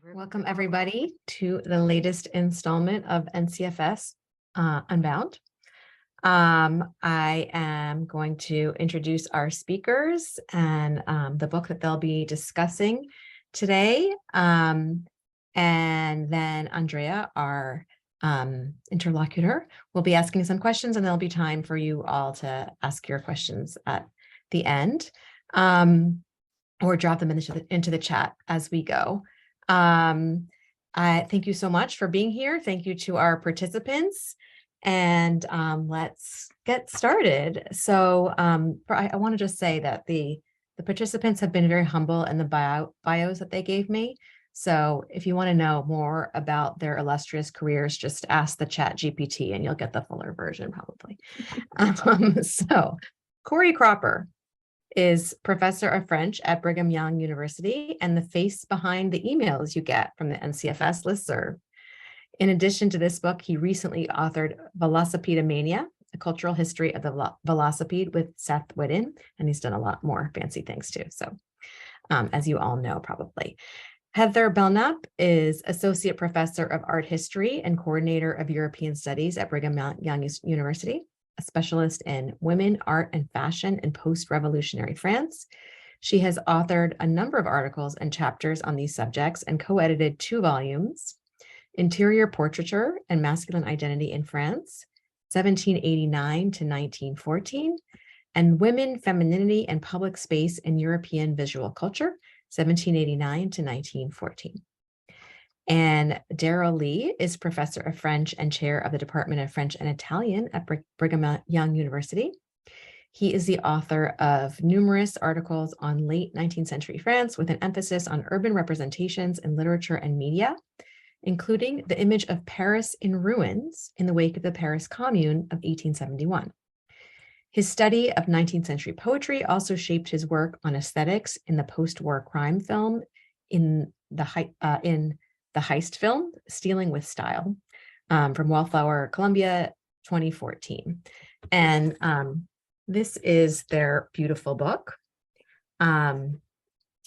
Welcome everybody to the latest installment of NCFS Unbound. I am going to introduce our speakers and the book that they'll be discussing today. And then Andrea, our interlocutor, will be asking some questions, and there'll be time for you all to ask your questions at the end, or drop them into the chat as we go. I thank you so much for being here. Thank you to our participants, and let's get started. So I want to just say that the participants have been very humble in the bios that they gave me. So if you want to know more about their illustrious careers, just ask the chat GPT and you'll get the fuller version probably. So Corry Cropper is professor of French at Brigham Young University and the face behind the emails you get from the NCFS listserv. In addition to this book, he recently authored Velocipedamania, A Cultural History of the Velocipede with Seth Whitten, and he's done a lot more fancy things too, so as you all know probably. Heather Belnap is Associate Professor of Art History and Coordinator of European Studies at Brigham Young University, a specialist in women, art, and fashion in post-revolutionary France. She has authored a number of articles and chapters on these subjects and co-edited 2 volumes, Interior Portraiture and Masculine Identity in France, 1789 to 1914, and Women, Femininity, and Public Space in European Visual Culture, 1789 to 1914. And Daryl Lee is professor of French and chair of the Department of French and Italian at Brigham Young University. He is the author of numerous articles on late 19th century France with an emphasis on urban representations in literature and media, including The Image of Paris in Ruins in the wake of the Paris Commune of 1871. His study of 19th century poetry also shaped his work on aesthetics in the post-war crime film, in the heist film, Stealing with Style, from Wallflower, Columbia, 2014. And this is their beautiful book,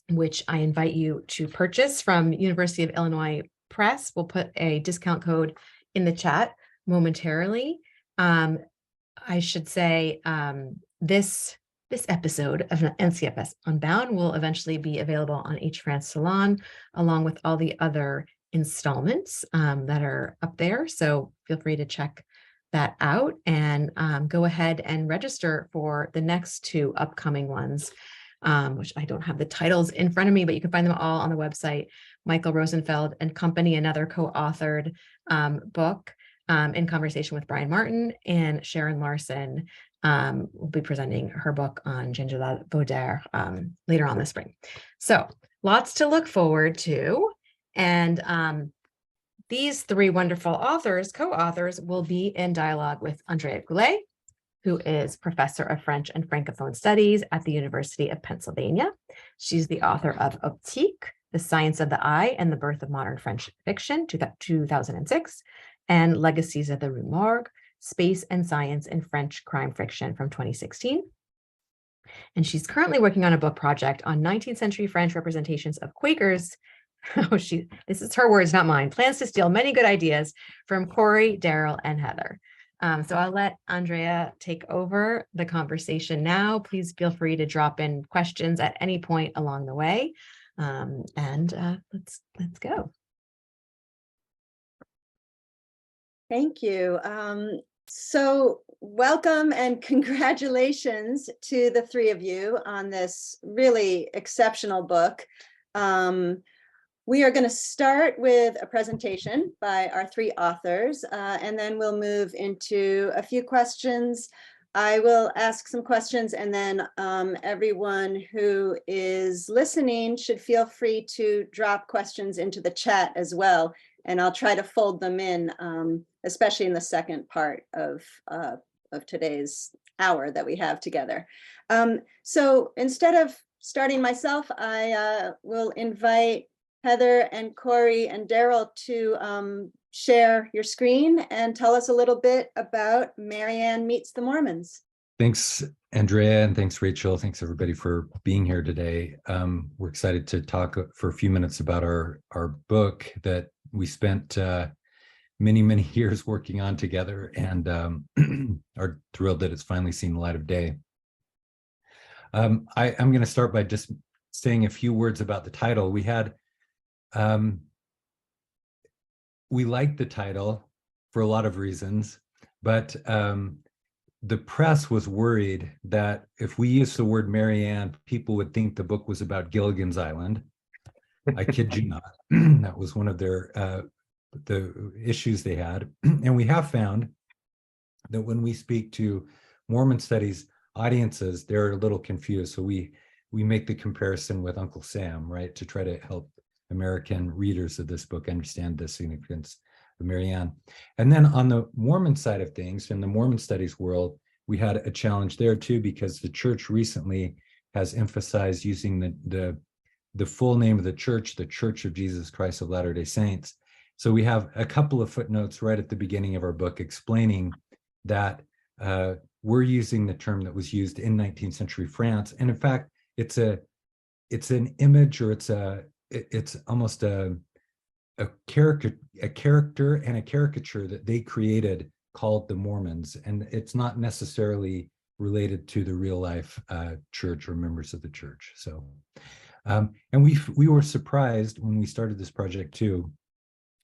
which I invite you to purchase from University of Illinois Press. We'll put a discount code in the chat momentarily. I should say this episode of NCFS Unbound will eventually be available on H France Salon, along with all the other installments that are up there. So feel free to check that out and go ahead and register for the next 2 upcoming ones, which I don't have the titles in front of me, but you can find them all on the website. Michael Rosenfeld and Company, another co-authored book in conversation with Brian Martin, and Sharon Larson will be presenting her book on Gingerla Baudelaire later on this spring. So lots to look forward to. And these 3 wonderful co-authors, will be in dialogue with Andrea Goulet, who is professor of French and Francophone Studies at the University of Pennsylvania. She's the author of Optique, The Science of the Eye and the Birth of Modern French Fiction, 2006, and Legacies of the Rue Morgue, Space and Science in French Crime Fiction from 2016. And she's currently working on a book project on 19th century French representations of Quakers. This is her words, not mine. Plans to steal many good ideas from Corry, Daryl, and Heather. So I'll let Andrea take over the conversation now. Please feel free to drop in questions at any point along the way. Let's go. Thank you. So welcome and congratulations to the 3 of you on this really exceptional book. We are going to start with a presentation by our 3 authors, and then we'll move into a few questions. I will ask some questions, and then everyone who is listening should feel free to drop questions into the chat as well, and I'll try to fold them in, especially in the second part of today's hour that we have together. So instead of starting myself, I will invite Heather and Corry and Daryl to share your screen and tell us a little bit about Marianne Meets the Mormons. Thanks, Andrea, and thanks, Rachel. Thanks, everybody, for being here today. We're excited to talk for a few minutes about our book that we spent many years working on together, and are thrilled that it's finally seen the light of day. I'm going to start by just saying a few words about the title. We liked the title for a lot of reasons, but the press was worried that if we used the word Marianne, people would think the book was about Gilligan's Island. I kid you not. That was one of their the issues they had. And we have found that when we speak to Mormon studies audiences, they're a little confused. So we make the comparison with Uncle Sam, right, to try to help American readers of this book understand the significance of Marianne. And then on the Mormon side of things, in the Mormon studies world, we had a challenge there too, because the church recently has emphasized using the full name of the Church of Jesus Christ of Latter-day Saints. So we have a couple of footnotes right at the beginning of our book explaining that we're using the term that was used in 19th century France. And in fact, it's an image, or it's almost a character and a caricature that they created called the Mormons. And it's not necessarily related to the real life church or members of the church. So, and we were surprised when we started this project too,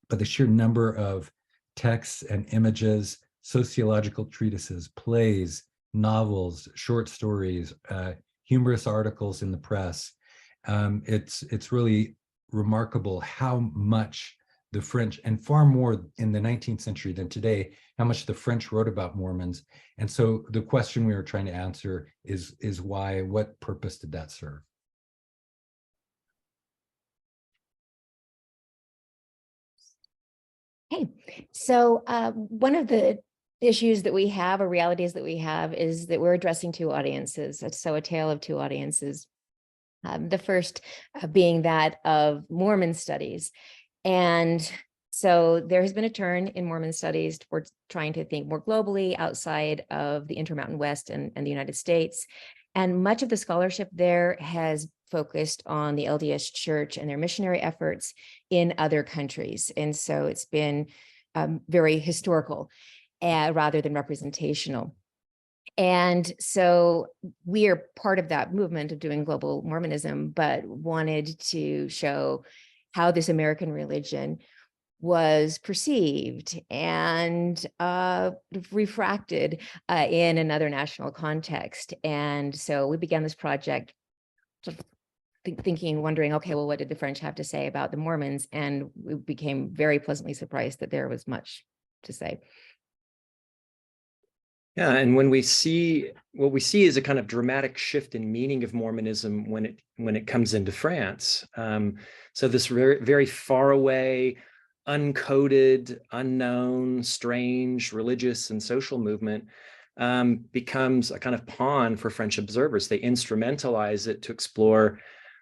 by the sheer number of texts and images, sociological treatises, plays, novels, short stories, humorous articles in the press. It's really remarkable how much the French, and far more in the 19th century than today, how much the French wrote about Mormons. And so the question we were trying to answer is why, what purpose did that serve? Hey, so one of the issues that we have, or realities that we have, is that we're addressing two audiences. So a tale of two audiences. The first being that of Mormon studies. And so there has been a turn in Mormon studies towards trying to think more globally outside of the Intermountain West and the United States. And much of the scholarship there has focused on the LDS Church and their missionary efforts in other countries. And so it's been very historical rather than representational. And so we are part of that movement of doing global Mormonism, but wanted to show how this American religion was perceived and refracted in another national context. And so we began this project thinking, wondering, okay, well, what did the French have to say about the Mormons? And we became very pleasantly surprised that there was much to say. Yeah, and when we see, what we see is a kind of dramatic shift in meaning of Mormonism when it comes into France. So this very far away, uncoded, unknown, strange religious and social movement becomes a kind of pawn for French observers. They instrumentalize it to explore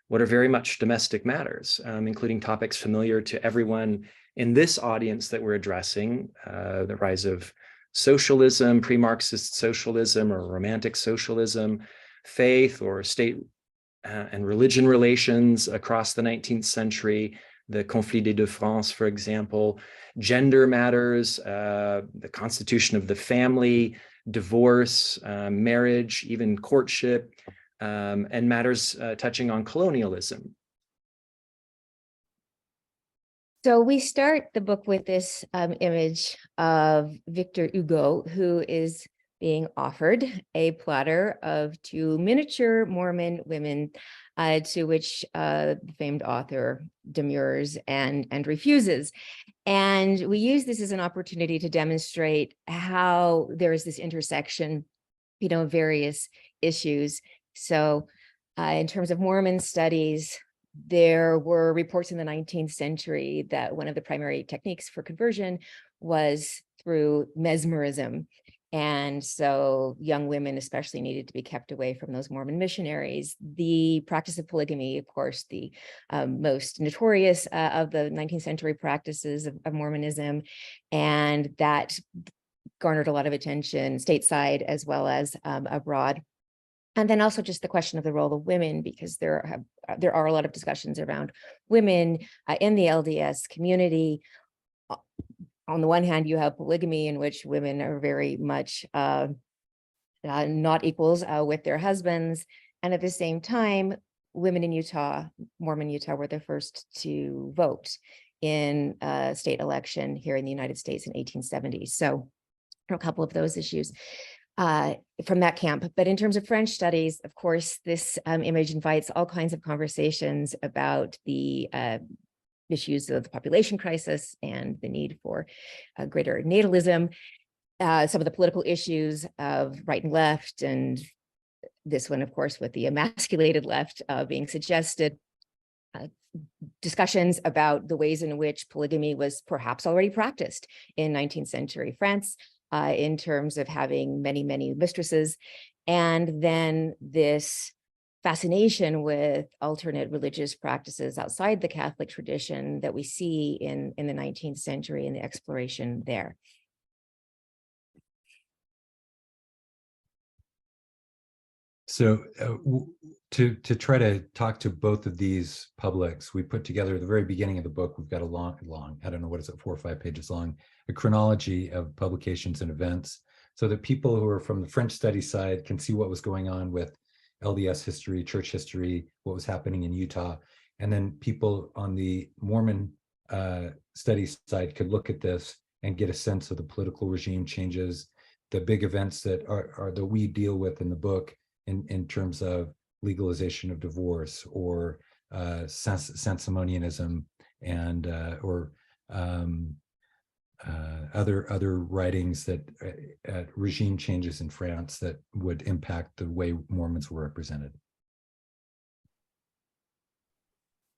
what are very much domestic matters, including topics familiar to everyone in this audience that we're addressing, the rise of socialism, pre-Marxist socialism or romantic socialism, faith or state and religion relations across the 19th century, the conflit des deux France, for example, gender matters, the constitution of the family, divorce, marriage, even courtship, and matters touching on colonialism. So we start the book with this image of Victor Hugo, who is being offered a platter of two miniature Mormon women, to which the famed author demurs and refuses. And we use this as an opportunity to demonstrate how there is this intersection, of various issues. So in terms of Mormon studies, there were reports in the 19th century that one of the primary techniques for conversion was through mesmerism. And so young women especially needed to be kept away from those Mormon missionaries. The practice of polygamy, of course, the most notorious of the 19th century practices of Mormonism, and that garnered a lot of attention stateside as well as abroad. And then also just the question of the role of women, because there are a lot of discussions around women in the LDS community. On the one hand, you have polygamy, in which women are very much not equals with their husbands. And at the same time, women in Utah, Mormon Utah, were the first to vote in a state election here in the United States in 1870. So a couple of those issues from that camp. But in terms of French studies, of course, this image invites all kinds of conversations about the issues of the population crisis and the need for greater natalism, some of the political issues of right and left, and this one, of course, with the emasculated left being suggested, discussions about the ways in which polygamy was perhaps already practiced in 19th century France in terms of having many, many mistresses, and then this fascination with alternate religious practices outside the Catholic tradition that we see in the 19th century and the exploration there. So to try to talk to both of these publics, we put together at the very beginning of the book, we've got a long, I don't know, what is it, 4 or 5 pages long, a chronology of publications and events, so that people who are from the French study side can see what was going on with LDS history, church history, what was happening in Utah. And then people on the Mormon studies side could look at this and get a sense of the political regime changes, the big events that are that we deal with in the book in terms of legalization of divorce or Sansamonianism and other writings that regime changes in France that would impact the way Mormons were represented.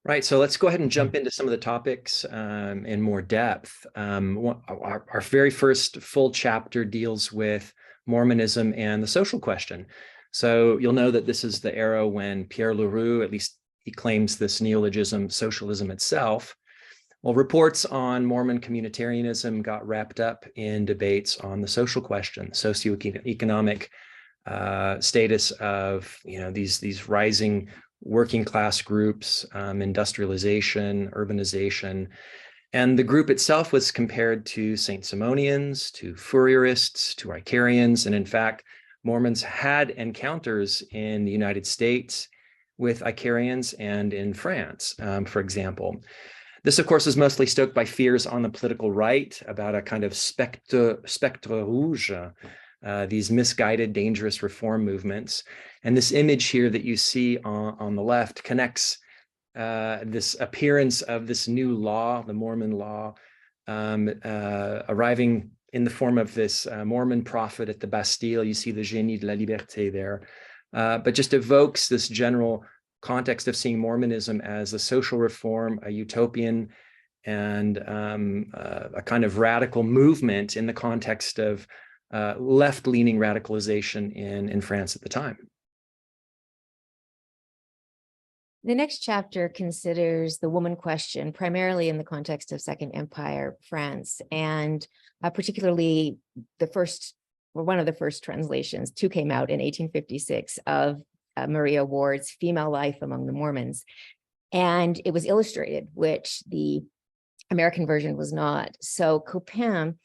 Right, so let's go ahead and jump into some of the topics in more depth. Our very first full chapter deals with Mormonism and the social question. So you'll know that this is the era when Pierre Leroux, at least he claims this neologism, socialism itself. Well, reports on Mormon communitarianism got wrapped up in debates on the social question, socioeconomic status of these rising working class groups, industrialization, urbanization. And the group itself was compared to Saint Simonians, to Fourierists, to Icarians, and in fact, Mormons had encounters in the United States with Icarians and in France, for example. This, of course, is mostly stoked by fears on the political right about a kind of spectre rouge, these misguided, dangerous reform movements. And this image here that you see on the left connects this appearance of this new law, the Mormon law, arriving in the form of this Mormon prophet at the Bastille. You see the Génie de la Liberté there, but just evokes this general context of seeing Mormonism as a social reform, a utopian, and a kind of radical movement in the context of left-leaning radicalization in France at the time. The next chapter considers the woman question, primarily in the context of Second Empire France, and particularly one of the first translations, 2 came out in 1856, of Maria Ward's Female Life Among the Mormons. And it was illustrated, which the American version was not. So Copin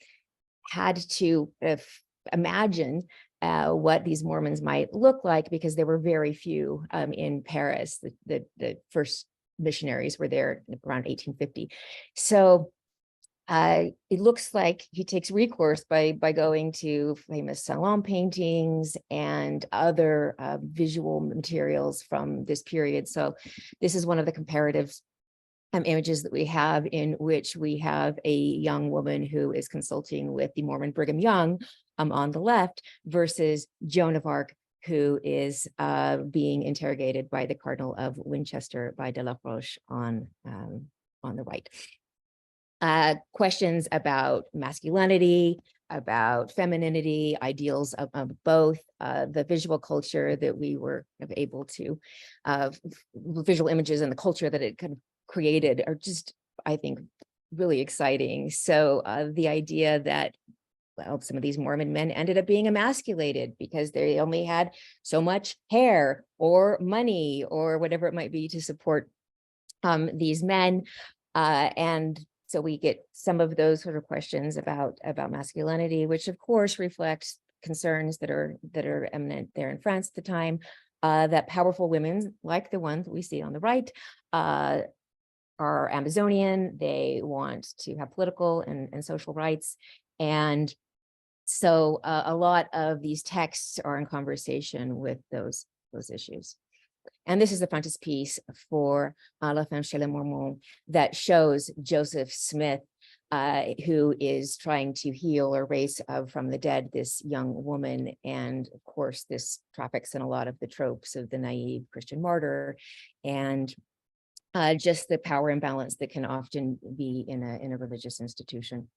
had to imagine what these Mormons might look like, because there were very few in Paris. The first missionaries were there around 1850. So it looks like he takes recourse by going to famous Salon paintings and other visual materials from this period. So this is one of the comparative images that we have, in which we have a young woman who is consulting with the Mormon Brigham Young on the left, versus Joan of Arc, who is being interrogated by the Cardinal of Winchester by De La Roche on the right. Questions about masculinity, about femininity, ideals of both, the visual culture that we were able to, visual images and the culture that it kind of created are just, I think, really exciting. So the idea that well, some of these Mormon men ended up being emasculated because they only had so much hair or money or whatever it might be to support these men. And so we get some of those sort of questions about masculinity, which of course reflects concerns that are eminent there in France at the time, that powerful women, like the ones we see on the right, are Amazonian. They want to have political and social rights. And so a lot of these texts are in conversation with those issues. And this is the frontispiece for La Femme chez les Mormons that shows Joseph Smith, who is trying to heal or raise from the dead this young woman. And of course, this traffics in a lot of the tropes of the naive Christian martyr and just the power imbalance that can often be in a religious institution.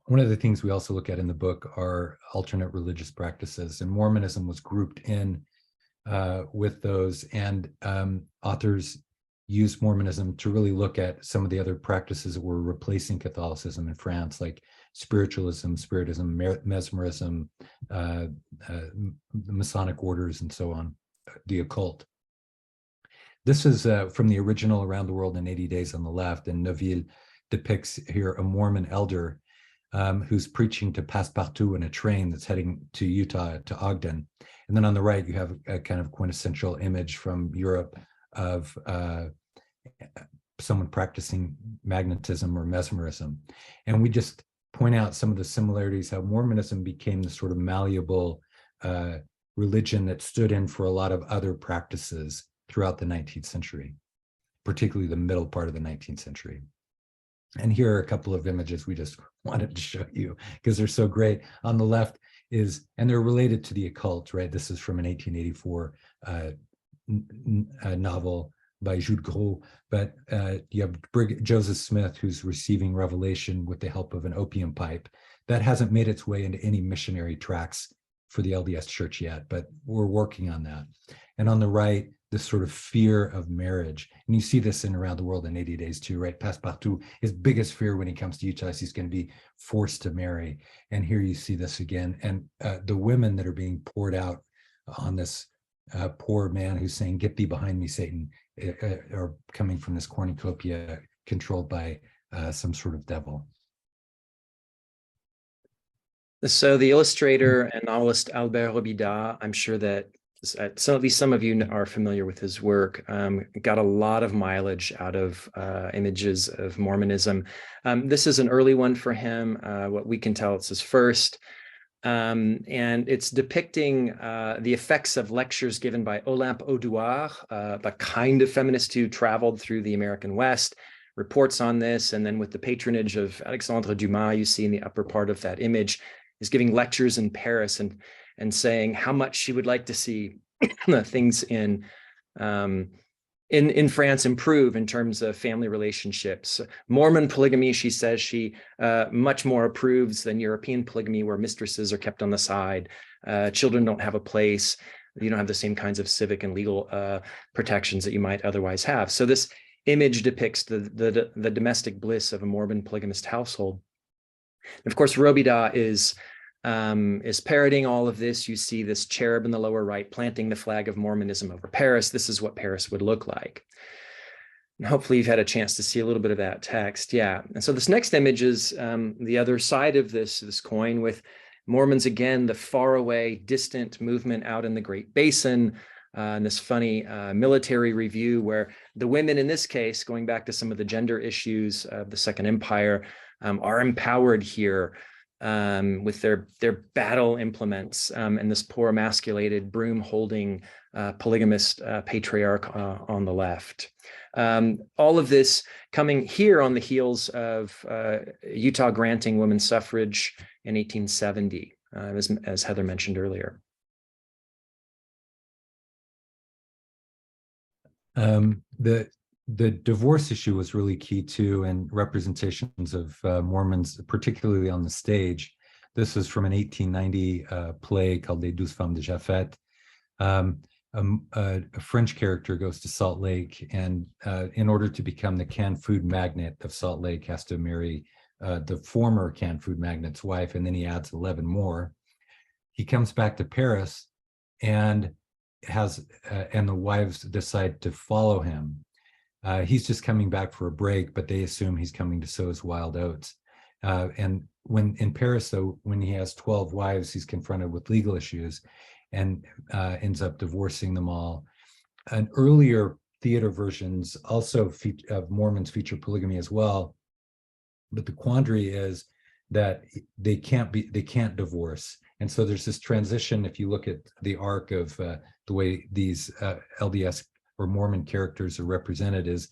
One of the things we also look at in the book are alternate religious practices, and Mormonism was grouped in with those, and authors use Mormonism to really look at some of the other practices that were replacing Catholicism in France, like spiritualism, spiritism, mesmerism, the Masonic orders, and so on, the occult. This is from the original Around the World in 80 Days on the left, and Neuville depicts here a Mormon elder who's preaching to Passepartout in a train that's heading to Utah, to Ogden. And then on the right, you have a kind of quintessential image from Europe of someone practicing magnetism or mesmerism. And we just point out some of the similarities, how Mormonism became the sort of malleable religion that stood in for a lot of other practices throughout the 19th century, particularly the middle part of the 19th century. And here are a couple of images we just wanted to show you because they're so great. On the left is, and they're related to the occult, right? This is from an 1884 novel by Jules Gros, but you have Joseph Smith, who's receiving revelation with the help of an opium pipe that hasn't made its way into any missionary tracts for the LDS Church yet, but we're working on that. And on the right, this sort of fear of marriage. And you see this in Around the World in 80 Days too, right? Passepartout, his biggest fear when he comes to Utah is he's going to be forced to marry. And here you see this again. And the women that are being poured out on this poor man who's saying, "Get thee behind me, Satan," are coming from this cornucopia controlled by some sort of devil. So the illustrator and novelist Albert Robida, I'm sure that at least some of you are familiar with his work, got a lot of mileage out of images of Mormonism. This is an early one for him. What we can tell, it's his first. And it's depicting the effects of lectures given by Olympe Audouard, the kind of feminist who traveled through the American West, reports on this. And then with the patronage of Alexandre Dumas, you see in the upper part of that image, is giving lectures in Paris and saying how much she would like to see things in France improve in terms of family relationships. Mormon polygamy, she says, she much more approves than European polygamy, where mistresses are kept on the side, children don't have a place, you don't have the same kinds of civic and legal protections that you might otherwise have. So this image depicts the domestic bliss of a Mormon polygamist household. And of course, Robida is parroting all of this. You see this cherub in the lower right planting the flag of Mormonism over Paris. This is what Paris would look like. And hopefully you've had a chance to see a little bit of that text. Yeah. And so this next image is the other side of this coin, with Mormons, again, the faraway, distant movement out in the Great Basin, and this funny military review where the women in this case, going back to some of the gender issues of the Second Empire, are empowered here with their battle implements, and this poor emasculated broom holding polygamist patriarch on the left. All of this coming here on the heels of Utah granting women's suffrage in 1870, as Heather mentioned earlier. The divorce issue was really key too, and representations of Mormons, particularly on the stage. This is from an 1890 play called Les Douze Femmes de Japhet. a French character goes to Salt Lake, and in order to become the canned food magnate of Salt Lake, has to marry the former canned food magnate's wife, and then he adds 11 more. He comes back to Paris, and the wives decide to follow him. He's just coming back for a break, but they assume he's coming to sow his wild oats. And when in Paris, though, when he has 12 wives, he's confronted with legal issues and ends up divorcing them all. An earlier theater versions also of Mormons feature polygamy as well, but the quandary is that they can't divorce. And so there's this transition. If you look at the arc of the way these LDS or Mormon characters are represented, is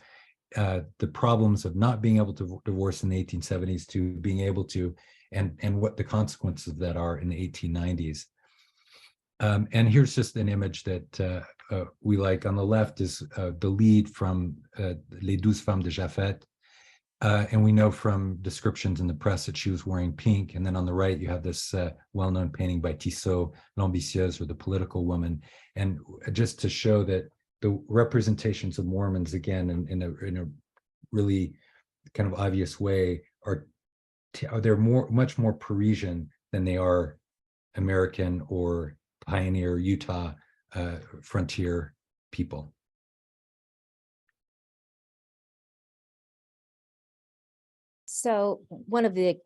the problems of not being able to divorce in the 1870s to being able to, and what the consequences of that are in the 1890s. And here's just an image that we like. On the left is the lead from Les 12 Femmes de Japhet. And we know from descriptions in the press that she was wearing pink. And then on the right, you have this well-known painting by Tissot, L'Ambitieuse, or the political woman. And just to show that the representations of Mormons, again, in a really kind of obvious way, they're much more Parisian than they are American or pioneer Utah frontier people. So one of the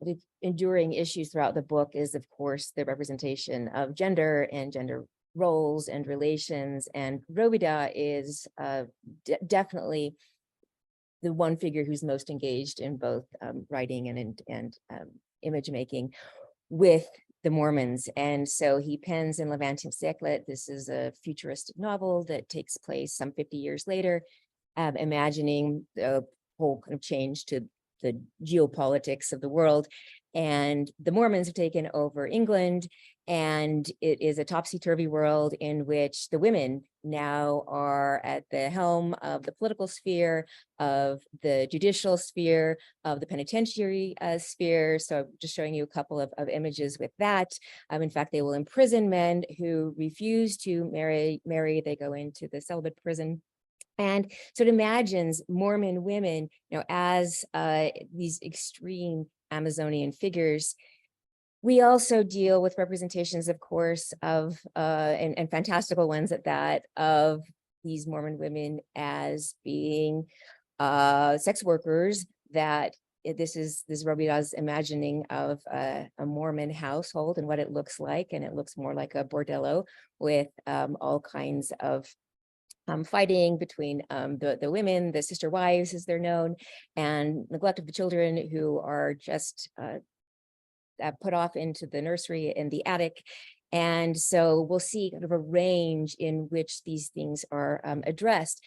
enduring issues throughout the book is, of course, the representation of gender and gender roles and relations. And Robida is definitely the one figure who's most engaged in both writing and image making with the Mormons. And so he pens in Le 20e siècle. This is a futuristic novel that takes place some 50 years later, imagining the whole kind of change to the geopolitics of the world. And the Mormons have taken over England, and it is a topsy-turvy world in which the women now are at the helm of the political sphere, of the judicial sphere, of the penitentiary sphere. So I'm just showing you a couple of images with that. In fact, they will imprison men who refuse to marry. They go into the celibate prison. And so it imagines Mormon women, as these extreme Amazonian figures. We also deal with representations, of course, of and fantastical ones at that, of these Mormon women as being sex workers. That this is Robida's imagining of a Mormon household and what it looks like, and it looks more like a bordello with all kinds of fighting between the women, the sister wives as they're known, and neglect of the children who are just put off into the nursery in the attic. And so we'll see kind of a range in which these things are addressed.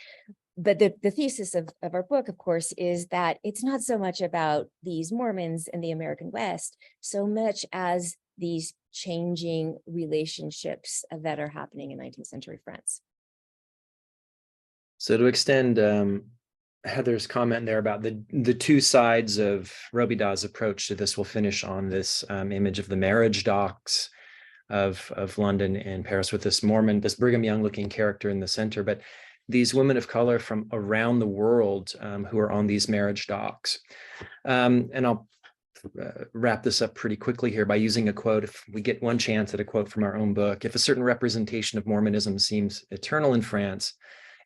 But the thesis of our book, of course, is that it's not so much about these Mormons in the American West, so much as these changing relationships that are happening in 19th century France. So to extend Heather's comment there about the two sides of Robida's approach to this, we'll finish on this image of the marriage docks of London and Paris with this Brigham Young looking character in the center, but these women of color from around the world who are on these marriage docks. And I'll wrap this up pretty quickly here by using a quote. If we get one chance at a quote from our own book: if a certain representation of Mormonism seems eternal in France,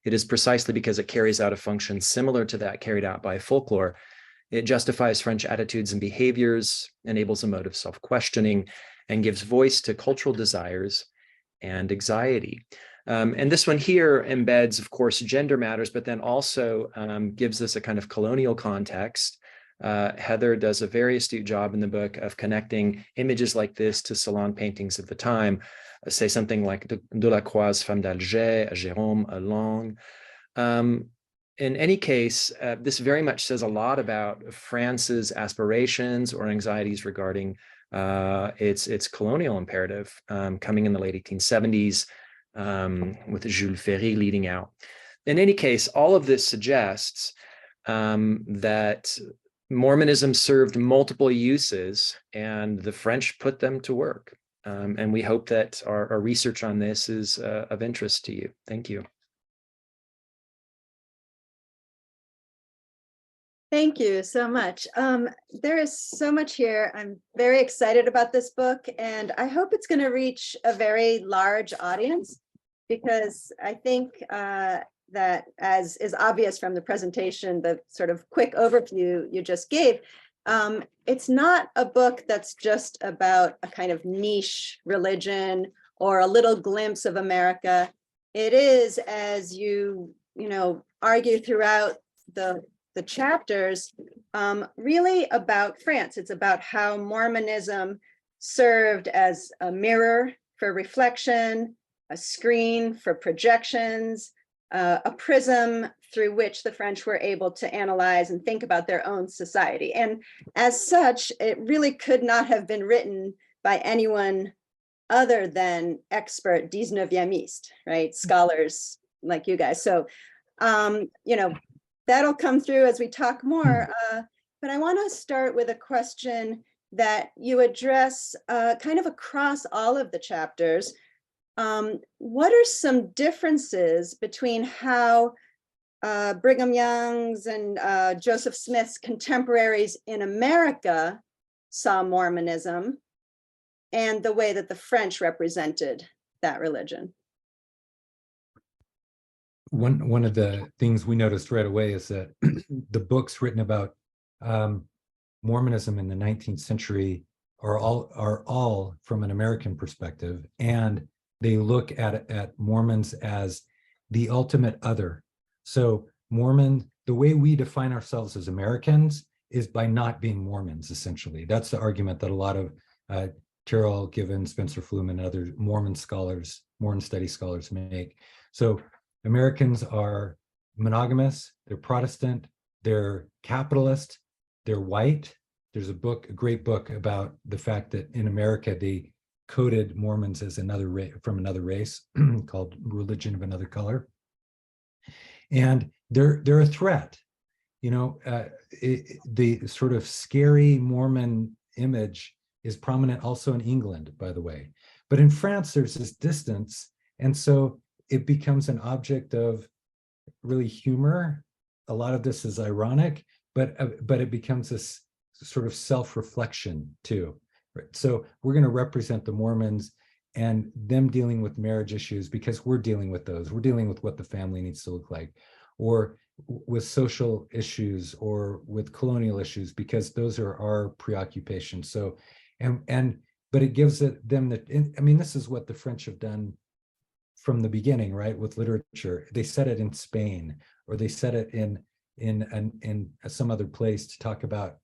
it is precisely because it carries out a function similar to that carried out by folklore. It justifies French attitudes and behaviors, enables a mode of self-questioning, and gives voice to cultural desires and anxiety. And this one here embeds, of course, gender matters, but then also gives us a kind of colonial context. Heather does a very astute job in the book of connecting images like this to Salon paintings of the time. Say something like Delacroix's Femme d'Alger, a Jérôme, a Long. In any case, this very much says a lot about France's aspirations or anxieties regarding its colonial imperative coming in the late 1870s with Jules Ferry leading out. In any case, all of this suggests that Mormonism served multiple uses and the French put them to work. And we hope that our research on this is of interest to you. Thank you. Thank you so much. There is so much here. I'm very excited about this book, and I hope it's going to reach a very large audience, because I think that, as is obvious from the presentation, the sort of quick overview you just gave, it's not a book that's just about a kind of niche religion or a little glimpse of America. It is, as you argue throughout the chapters, really about France. It's about how Mormonism served as a mirror for reflection, a screen for projections, a prism through which the French were able to analyze and think about their own society. And as such, it really could not have been written by anyone other than expert 19e-istes, right? Scholars like you guys. So, that'll come through as we talk more. But I want to start with a question that you address kind of across all of the chapters. What are some differences between how Brigham Young's and Joseph Smith's contemporaries in America saw Mormonism and the way that the French represented that religion? One of the things we noticed right away is that the books written about Mormonism in the 19th century are all from an American perspective, and they look at Mormons as the ultimate other. So the way we define ourselves as Americans is by not being Mormons, essentially. That's the argument that a lot of Terrell Given, Spencer Flume, and other Mormon study scholars make. So Americans are monogamous, they're Protestant, they're capitalist, they're white. There's a great book about the fact that in America, they coded Mormons as from another race called Religion of Another Color. And they're a threat. The sort of scary Mormon image is prominent also in England, by the way. But in France, there's this distance. And so it becomes an object of really humor. A lot of this is ironic, but it becomes this sort of self-reflection too. Right? So we're going to represent the Mormons and them dealing with marriage issues because we're dealing with those. We're dealing with what the family needs to look like, or with social issues, or with colonial issues, because those are our preoccupations. So, but it gives them this is what the French have done from the beginning, right? With literature, they set it in Spain, or they set it in some other place to talk about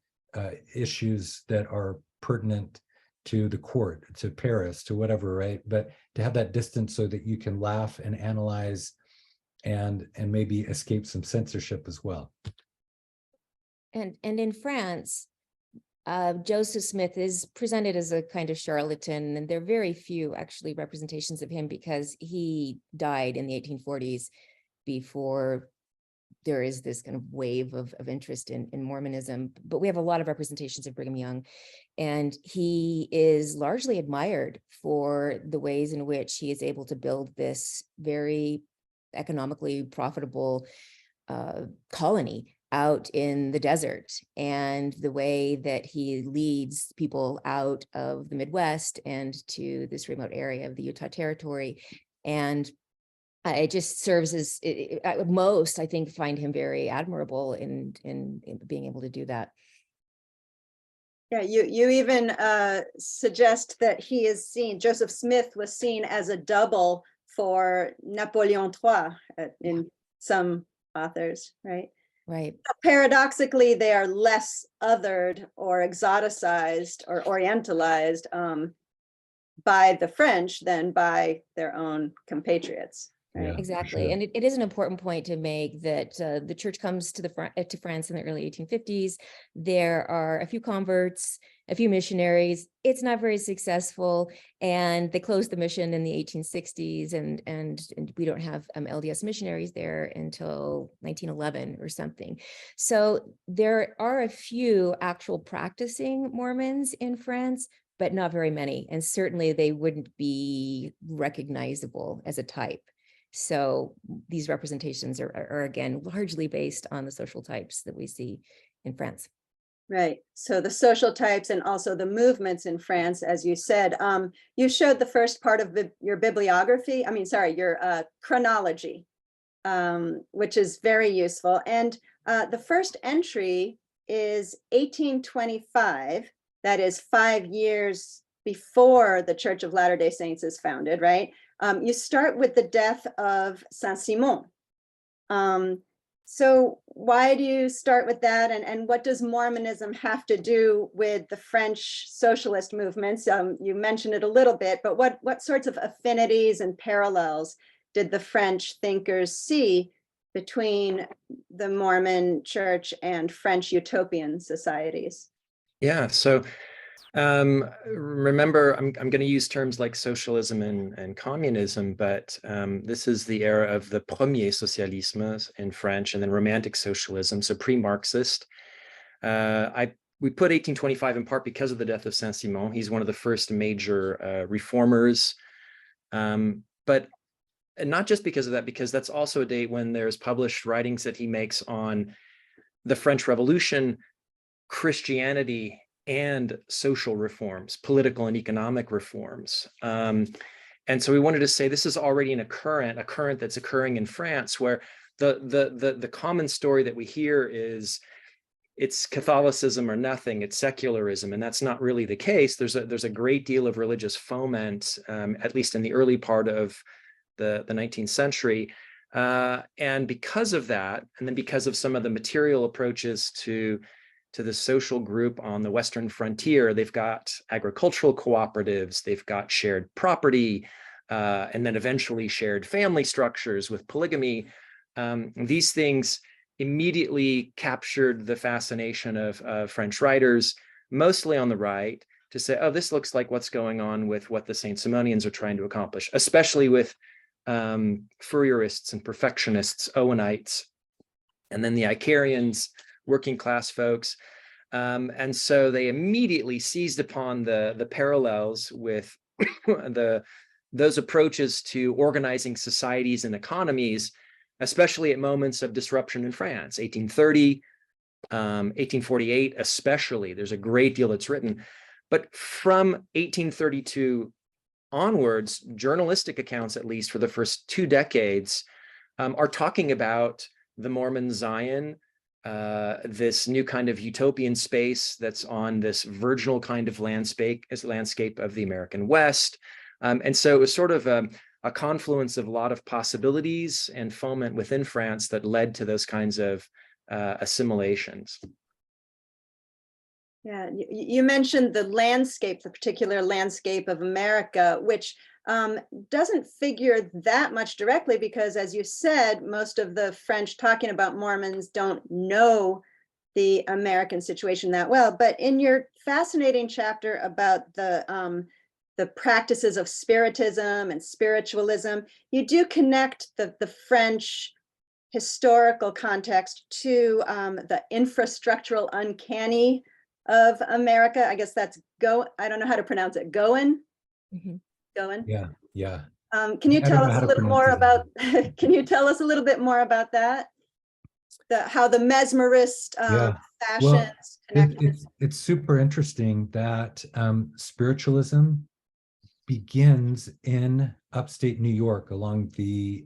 issues that are pertinent to the court, to Paris, to whatever, right? But to have that distance so that you can laugh and analyze and maybe escape some censorship as well. And in France, Joseph Smith is presented as a kind of charlatan, and there are very few actually representations of him because he died in the 1840s before there is this kind of wave of interest in Mormonism. But we have a lot of representations of Brigham Young, and he is largely admired for the ways in which he is able to build this very economically profitable colony out in the desert, and the way that he leads people out of the Midwest and to this remote area of the Utah Territory. And it just serves as, most, I think, find him very admirable in being able to do that. Yeah, you even suggest that he is seen, Joseph Smith was seen as a double for Napoleon III in some authors, right? Right. Paradoxically, they are less othered or exoticized or orientalized by the French than by their own compatriots. Right? Yeah, Exactly. sure. And it is an important point to make that the church comes to France in the early 1850s. There are a few converts, a few missionaries. It's not very successful, and they closed the mission in the 1860s, and we don't have LDS missionaries there until 1911 or something. So there are a few actual practicing Mormons in France, but not very many. And certainly they wouldn't be recognizable as a type. So these representations are again, largely based on the social types that we see in France. Right. So the social types and also the movements in France, as you said, you showed the first part of your bibliography. I mean, sorry, your chronology, which is very useful. And the first entry is 1825. That is 5 years before the Church of Latter-day Saints is founded, right? You start with the death of Saint-Simon. So why do you start with that? And what does Mormonism have to do with the French socialist movements? You mentioned it a little bit, but what sorts of affinities and parallels did the French thinkers see between the Mormon church and French utopian societies? Yeah, so remember, I'm going to use terms like socialism and communism, but this is the era of the premier socialisme in French, and then romantic socialism, so pre-Marxist. We put 1825 in part because of the death of Saint-Simon. He's one of the first major reformers, but not just because of that, because that's also a date when there's published writings that he makes on the French Revolution, Christianity, and social reforms, political and economic reforms. And so we wanted to say this is already a current that's occurring in France, where the common story that we hear is it's Catholicism or nothing, it's secularism, and that's not really the case. There's a great deal of religious foment, at least in the early part of the 19th century. And because of that, and then because of some of the material approaches to the social group on the Western frontier, they've got agricultural cooperatives, they've got shared property, and then eventually shared family structures with polygamy. These things immediately captured the fascination of French writers, mostly on the right, to say, oh, this looks like what's going on with what the Saint-Simonians are trying to accomplish, especially with Fourierists and perfectionists, Owenites, and then the Icarians, working class folks. And so they immediately seized upon the parallels with those approaches to organizing societies and economies, especially at moments of disruption in France, 1830, 1848 especially. There's a great deal that's written. But from 1832 onwards, journalistic accounts, at least for the first 2 decades, are talking about the Mormon Zion, this new kind of utopian space that's on this virginal kind of landscape of the American West. And so it was sort of a confluence of a lot of possibilities and foment within France that led to those kinds of assimilations. Yeah, you mentioned the landscape, the particular landscape of America, which doesn't figure that much directly because, as you said, most of the French talking about Mormons don't know the American situation that well. But in your fascinating chapter about the practices of spiritism and spiritualism, you do connect the French historical context to the infrastructural uncanny of America. I guess that's I don't know how to pronounce it. Goen? Mm-hmm. Goen? Yeah. Can you tell us a little more about, can you tell us a little bit more about that? How the mesmerist fashions connected. It's super interesting that spiritualism begins in upstate New York along the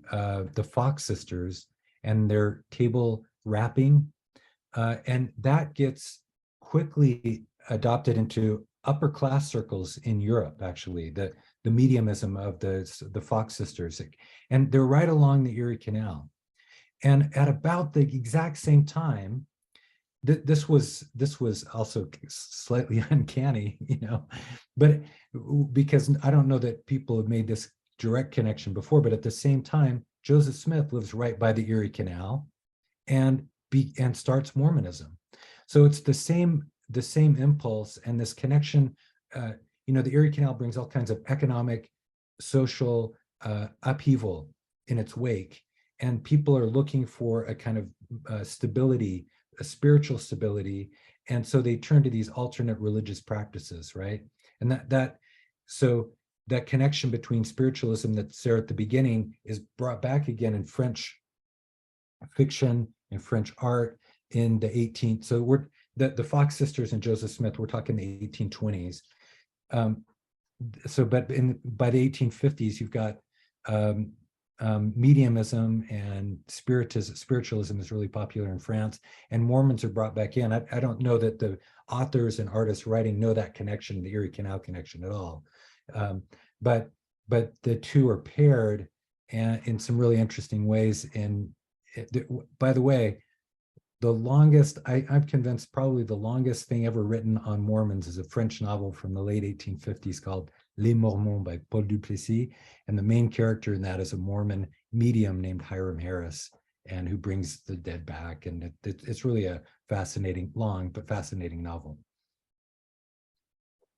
Fox sisters and their table rapping, and that gets quickly adopted into upper class circles in Europe. Actually, the mediumism of the Fox sisters, and they're right along the Erie Canal. And at about the exact same time, this was also slightly uncanny, but because I don't know that people have made this direct connection before, but at the same time, Joseph Smith lives right by the Erie Canal and starts Mormonism. So it's the same impulse and this connection. The Erie Canal brings all kinds of economic, social upheaval in its wake, and people are looking for a kind of stability, a spiritual stability, and so they turn to these alternate religious practices, right? And so that connection between spiritualism that's there at the beginning is brought back again in French fiction, in French art in the 18th. So we're the Fox sisters and Joseph Smith, we're talking the 1820s. So, but by the 1850s, you've got mediumism and spiritualism is really popular in France, and Mormons are brought back in. I don't know that the authors and artists writing know that connection, the Erie Canal connection at all. But the two are paired and in some really interesting ways. And by the way, the longest, I'm convinced probably the longest thing ever written on Mormons is a French novel from the late 1850s called Les Mormons by Paul Duplessis. And the main character in that is a Mormon medium named Hiram Harris, and who brings the dead back. And it's really a fascinating, long but fascinating novel.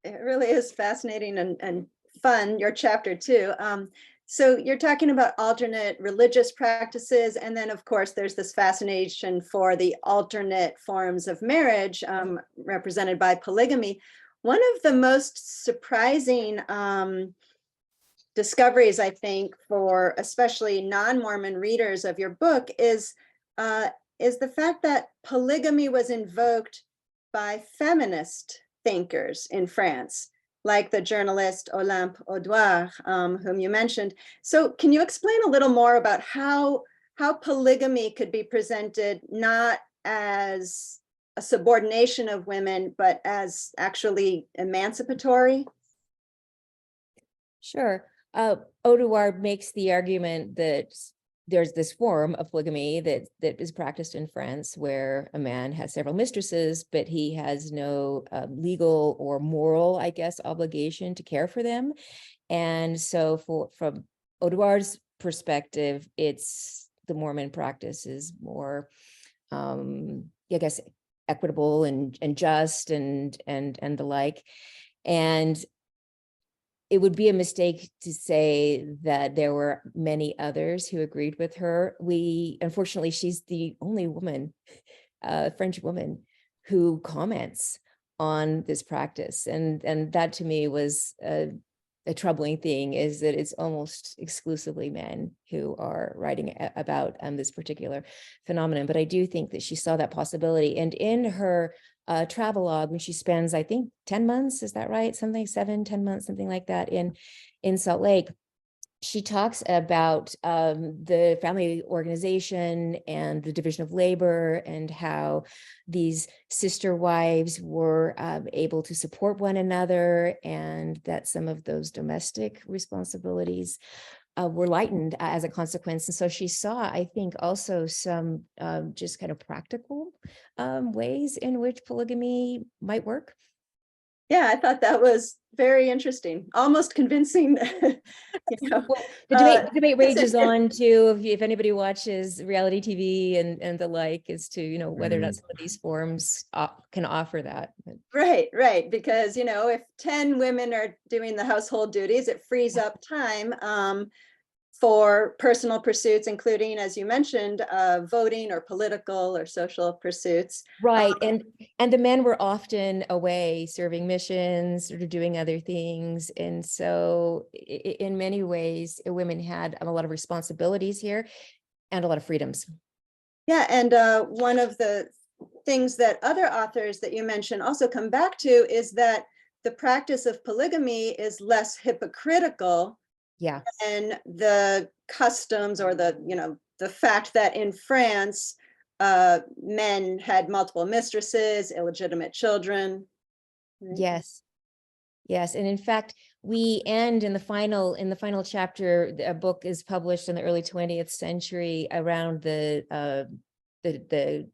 It really is fascinating and fun, your chapter too. So you're talking about alternate religious practices, and then of course there's this fascination for the alternate forms of marriage represented by polygamy. One of the most surprising discoveries, I think, for especially non-Mormon readers of your book is the fact that polygamy was invoked by feminist thinkers in France, like the journalist Olympe Audouard, whom you mentioned. So can you explain a little more about how polygamy could be presented not as a subordination of women, but as actually emancipatory? Sure. Audouard makes the argument that there's this form of polygamy that is practiced in France where a man has several mistresses, but he has no legal or moral, I guess, obligation to care for them. And so from Audouard's perspective, it's the Mormon practice is more, I guess, equitable and just and the like. And it would be a mistake to say that there were many others who agreed with her. Unfortunately, she's the only woman, French woman, who comments on this practice. And that to me was a troubling thing, is that it's almost exclusively men who are writing about this particular phenomenon. But I do think that she saw that possibility. And in her travelogue, when she spends, I think, 10 months, is that right? Something 7-10 months, something like that in Salt Lake. She talks about the family organization and the division of labor and how these sister wives were able to support one another, and that some of those domestic responsibilities were lightened as a consequence. And so she saw, I think, also some just kind of practical ways in which polygamy might work. Yeah, I thought that was very interesting, almost convincing. You know, well, the debate rages on too. If anybody watches reality TV and the like, as to, you know, whether or not some of these forms can offer that. Right. Because, you know, if 10 women are doing the household duties, it frees up time for personal pursuits, including, as you mentioned, voting or political or social pursuits. Right. And the men were often away serving missions or doing other things. And so in many ways, women had a lot of responsibilities here and a lot of freedoms. Yeah. And one of the things that other authors that you mentioned also come back to is that the practice of polygamy is less hypocritical and the customs or the fact that in France, men had multiple mistresses, illegitimate children. Right? Yes. And in fact, we end in the final chapter. A book is published in the early 20th century around the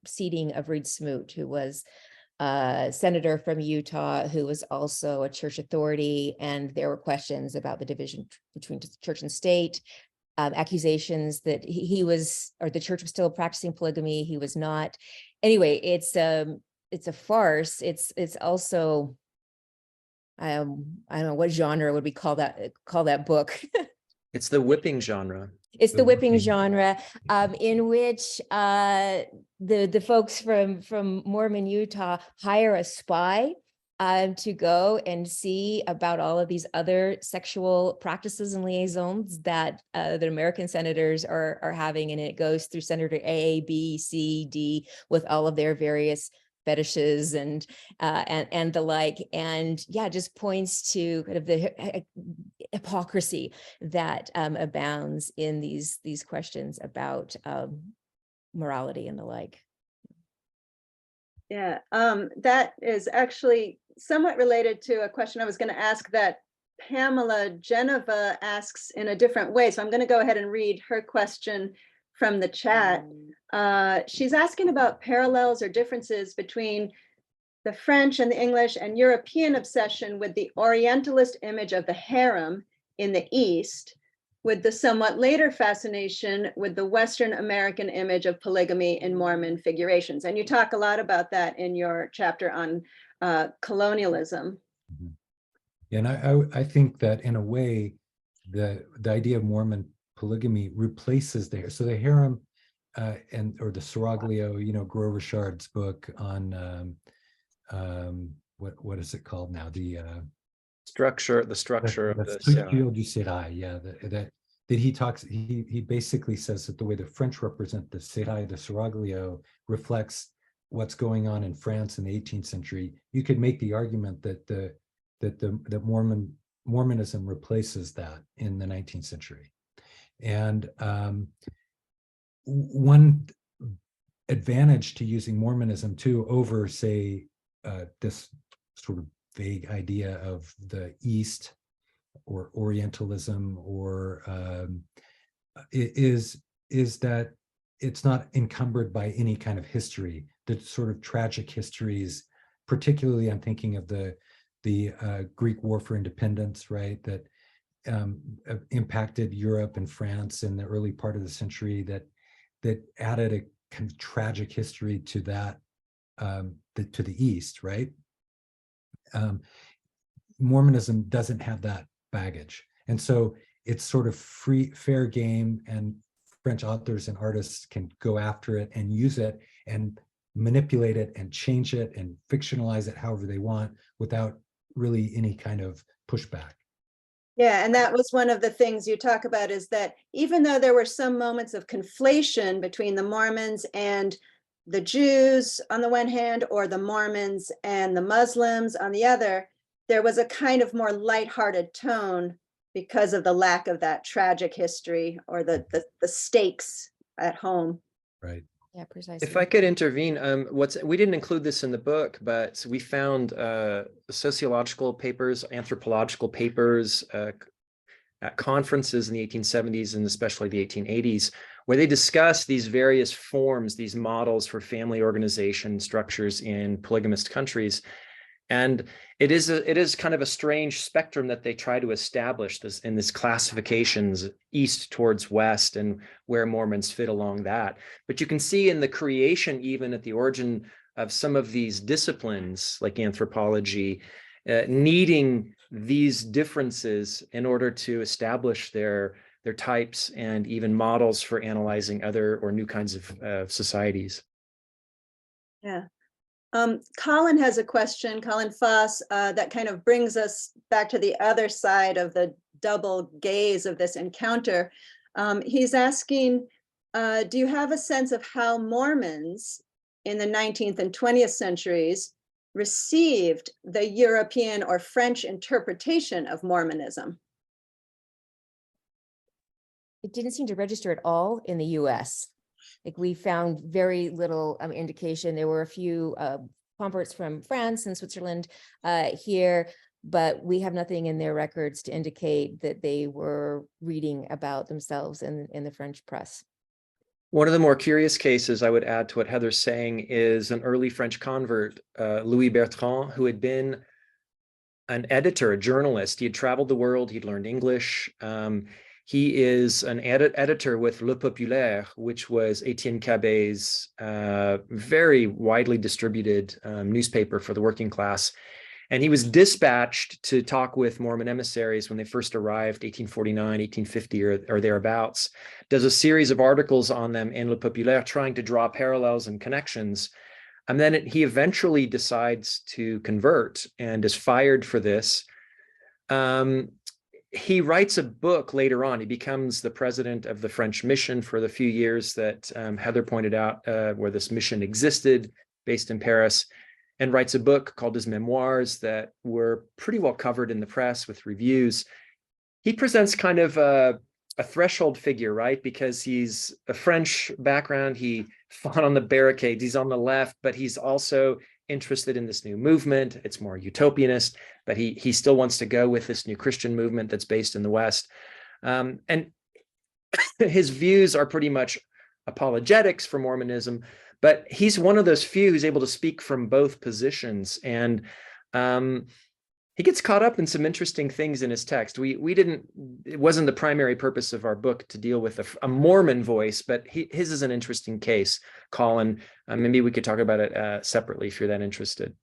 seating of Reed Smoot, who was senator from Utah, who was also a church authority. And there were questions about the division between church and state, accusations that he was, or the church was still practicing polygamy. He was not. Anyway, it's a farce. It's also, I don't know, what genre would we call that book? It's the whipping genre. It's the whipping genre, in which the folks from Mormon Utah hire a spy to go and see about all of these other sexual practices and liaisons that the American senators are having. And it goes through Senator A, B, C, D, with all of their various fetishes and the like. And yeah, just points to kind of the hypocrisy that abounds in these questions about morality and the like. Yeah, that is actually somewhat related to a question I was going to ask that Pamela Geneva asks in a different way. So I'm going to go ahead and read her question from the chat. She's asking about parallels or differences between the French and the English and European obsession with the Orientalist image of the harem in the East, with the somewhat later fascination with the Western American image of polygamy in Mormon figurations. And you talk a lot about that in your chapter on colonialism. And I think that in a way, the idea of Mormon polygamy replaces so the harem or the seraglio, Gros Richard's book on what is it called now? The structure of this. Structure du sérail, yeah, that he talks, he basically says that the way the French represent the sérail, the seraglio, reflects what's going on in France in the 18th century. You could make the argument that Mormonism replaces that in the 19th century. And one advantage to using Mormonism too over, say, this sort of vague idea of the East or Orientalism or is that it's not encumbered by any kind of history, the sort of tragic histories. Particularly, I'm thinking of the Greek War for Independence, right? That impacted Europe and France in the early part of the century. That added a kind of tragic history to that to the East, right? Mormonism doesn't have that baggage, and so it's sort of fair game, and French authors and artists can go after it and use it and manipulate it and change it and fictionalize it however they want without really any kind of pushback. Yeah, and that was one of the things you talk about, is that even though there were some moments of conflation between the Mormons and the Jews on the one hand, or the Mormons and the Muslims on the other, there was a kind of more lighthearted tone because of the lack of that tragic history or the stakes at home. Right. Yeah, precisely. If I could intervene, we didn't include this in the book, but we found sociological papers, anthropological papers at conferences in the 1870s and especially the 1880s, where they discuss these various forms, these models for family organization structures in polygamist countries. And it is kind of a strange spectrum that they try to establish in this classifications east towards west and where Mormons fit along that. But you can see in the creation, even at the origin of some of these disciplines like anthropology, needing these differences in order to establish their types and even models for analyzing other or new kinds of societies. Yeah. Colin has a question, Colin Foss, that kind of brings us back to the other side of the double gaze of this encounter. He's asking, do you have a sense of how Mormons in the 19th and 20th centuries received the European or French interpretation of Mormonism? It didn't seem to register at all in the US. Like, we found very little indication. There were a few converts from France and Switzerland here, but we have nothing in their records to indicate that they were reading about themselves in the French press. One of the more curious cases I would add to what Heather's saying is an early French convert, Louis Bertrand, who had been an editor, a journalist. He had traveled the world, he'd learned English. He is an editor with Le Populaire, which was Etienne Cabet's very widely distributed newspaper for the working class. And he was dispatched to talk with Mormon emissaries when they first arrived, 1849, 1850 or thereabouts, does a series of articles on them in Le Populaire, trying to draw parallels and connections And then he eventually decides to convert and is fired for this. He writes a book later on. He becomes the president of the French mission for the few years that Heather pointed out, where this mission existed, based in Paris, and writes a book called his memoirs that were pretty well covered in the press with reviews. He presents kind of a threshold figure, right? Because he's a French background. He fought on the barricades. He's on the left, but he's also interested in this new movement. It's more utopianist, but he still wants to go with this new Christian movement that's based in the West. And his views are pretty much apologetics for Mormonism, but he's one of those few who's able to speak from both positions. And he gets caught up in some interesting things in his text. It wasn't the primary purpose of our book to deal with a Mormon voice, but his is an interesting case, Colin. Maybe we could talk about it separately if you're that interested.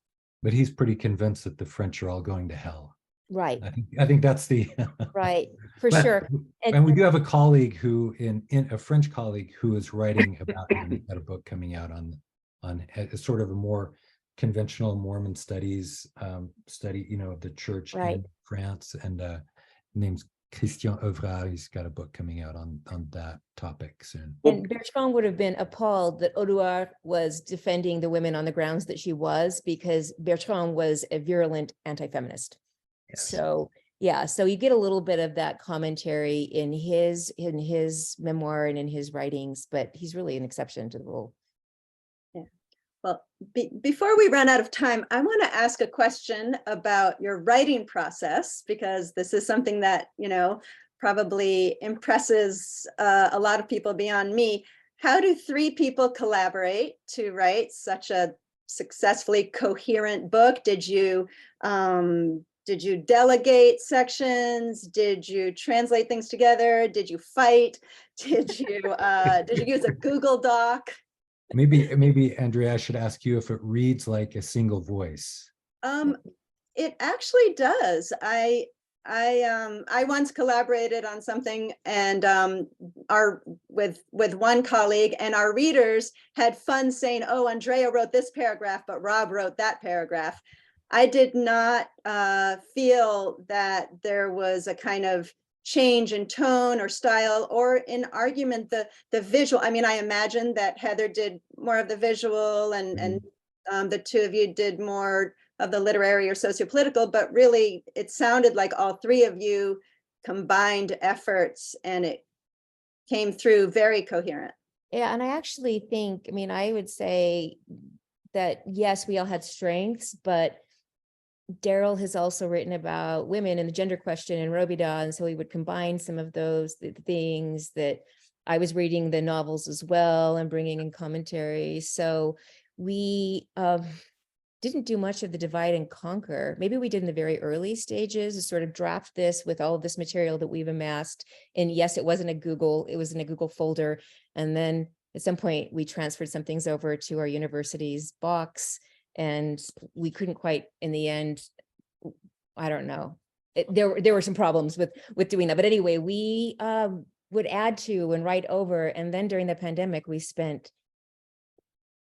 But he's pretty convinced that the French are all going to hell. Right, I think that's the right, for But- sure. And we do have a colleague who, in a French colleague, who is writing about him. He's got a book coming out on a sort of a more conventional Mormon studies study, of the church Right. in France, and name's Christian Ovrard. He's got a book coming out on that topic soon. And Bertrand would have been appalled that Audouard was defending the women on the grounds that she was, because Bertrand was a virulent anti-feminist. Yes. So yeah, so you get a little bit of that commentary in his memoir and in his writings, but he's really an exception to the rule. Well, before we run out of time, I want to ask a question about your writing process, because this is something that, probably impresses a lot of people beyond me. How do three people collaborate to write such a successfully coherent book? Did you delegate sections? Did you translate things together? Did you fight? Did you use a Google Doc? Maybe Andrea, I should ask you if it reads like a single voice. It actually does. I once collaborated on something, and with one colleague, and our readers had fun saying, "Oh, Andrea wrote this paragraph, but Rob wrote that paragraph." I did not feel that there was a kind of change in tone or style or in argument. The visual, I mean, I imagine that Heather did more of the visual, and the two of you did more of the literary or sociopolitical, but really it sounded like all three of you combined efforts, and it came through very coherent. Yeah, and I actually think, I would say that yes, we all had strengths, but Daryl has also written about women and the gender question in Robida, and so he would combine some of those things that I was reading the novels as well and bringing in commentary. So we didn't do much of the divide and conquer. Maybe we did in the very early stages, to sort of draft this with all of this material that we've amassed. And yes, it was in a Google folder. And then at some point we transferred some things over to our university's box, and we couldn't quite, in the end, I don't know. There were some problems with doing that. But anyway, we would add to and write over. And then during the pandemic, we spent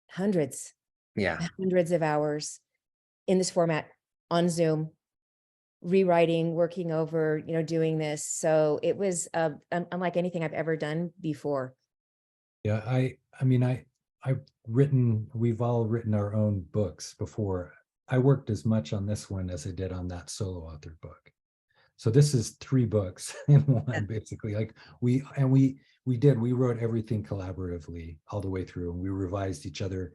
hundreds of hours in this format on Zoom, rewriting, working over, doing this. So it was unlike anything I've ever done before. Yeah, we've all written our own books before. I worked as much on this one as I did on that solo author book. So this is 3 books in one, basically. Like we wrote everything collaboratively all the way through, and we revised each other.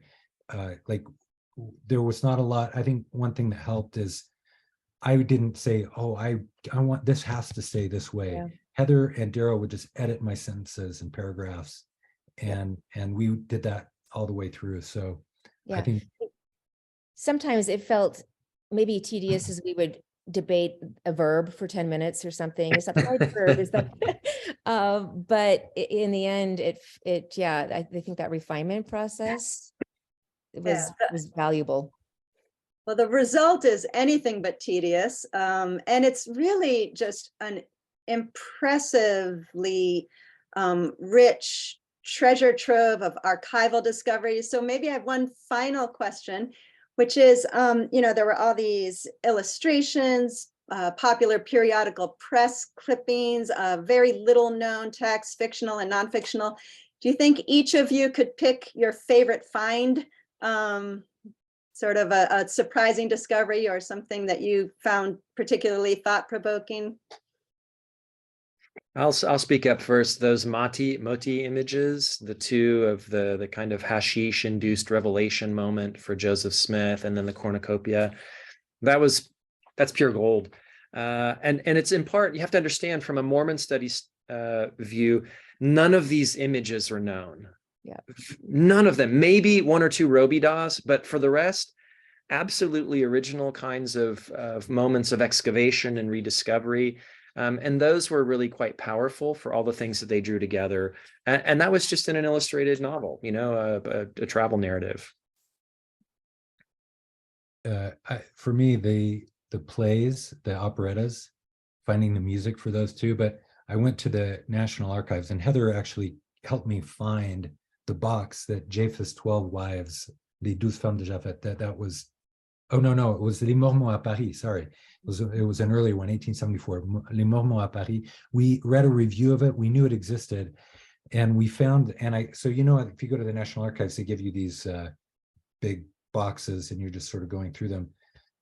There was not a lot. I think one thing that helped is I didn't say, "Oh, I want this has to stay this way." Yeah. Heather and Daryl would just edit my sentences and paragraphs, and we did that all the way through. So Yeah. I think Sometimes it felt maybe tedious as we would debate a verb for 10 minutes or something. Is that the right verb? Is that but in the end, I think that refinement process was valuable. Well, the result is anything but tedious. And it's really just an impressively rich treasure trove of archival discoveries. So maybe I have one final question, which is, there were all these illustrations, popular periodical press clippings, very little known text, fictional and non-fictional. Do you think each of you could pick your favorite find, sort of a surprising discovery or something that you found particularly thought-provoking? I'll speak up first. Those moti images, the two of the kind of hashish induced revelation moment for Joseph Smith, and then the cornucopia, that's pure gold. And it's in part, you have to understand from a Mormon studies view, none of these images are known. Yeah. None of them, maybe one or two Robidas, but for the rest, absolutely original kinds of moments of excavation and rediscovery. And those were really quite powerful for all the things that they drew together. And that was just in an illustrated novel, a travel narrative. For me, the plays, the operettas, finding the music for those two. But I went to the National Archives, and Heather actually helped me find the box that Japheth's 12 Wives, Les 12 Femmes de Japhet, that was, oh, no, it was Les Mormons à Paris, sorry. It was an earlier one, 1874, Les Mormons à Paris. We read a review of it, we knew it existed, and we found, so if you go to the National Archives, they give you these big boxes, and you're just sort of going through them.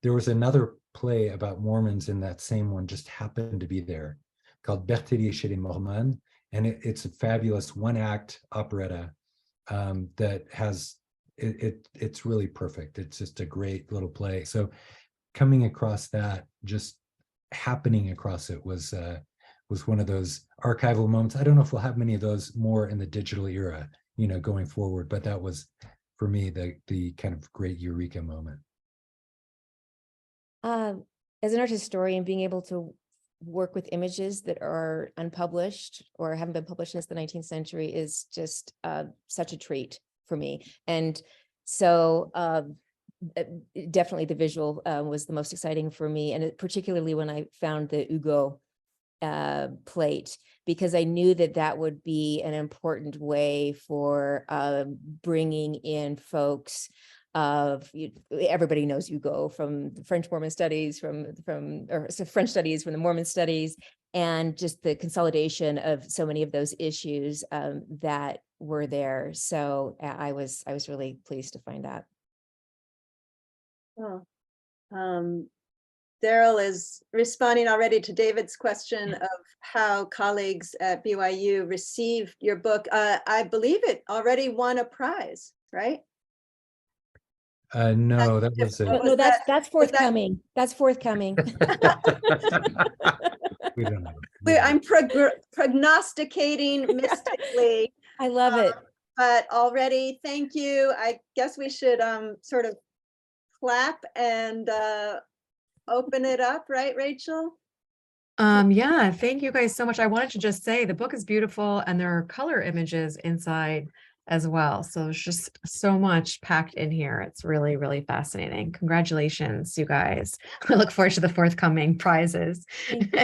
There was another play about Mormons, and that same one just happened to be there, called Berthelier chez les Mormons, and it's a fabulous one-act operetta that has, it's really perfect. It's just a great little play. So coming across that, just happening across it was one of those archival moments. I don't know if we'll have many of those more in the digital era, going forward, but that was, for me, the kind of great eureka moment. As an art historian, being able to work with images that are unpublished or haven't been published since the 19th century is just such a treat for me. And so definitely the visual was the most exciting for me, and particularly when I found the Hugo plate, because I knew that would be an important way for bringing in folks of, everybody knows Hugo from the French Mormon studies, French studies, from the Mormon studies, and just the consolidation of so many of those issues that were there. So I was really pleased to find that. Oh, Daryl is responding already to David's question of how colleagues at BYU received your book. I believe it already won a prize, right? No, that was No, that's forthcoming. That's forthcoming. we don't know. I'm prognosticating mystically. I love it. But already, thank you. I guess we should sort of clap and open it up, right, Rachel? Yeah, thank you guys so much. I wanted to just say the book is beautiful, and there are color images inside as well. So there's just so much packed in here. It's really, really fascinating. Congratulations, you guys. I look forward to the forthcoming prizes,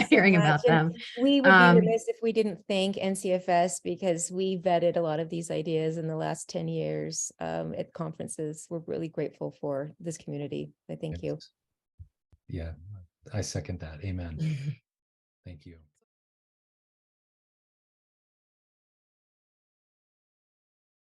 hearing about them. We would be remiss if we didn't thank NCFS, because we vetted a lot of these ideas in the last 10 years at conferences. We're really grateful for this community. I thank you. Yeah, I second that. Amen. Thank you.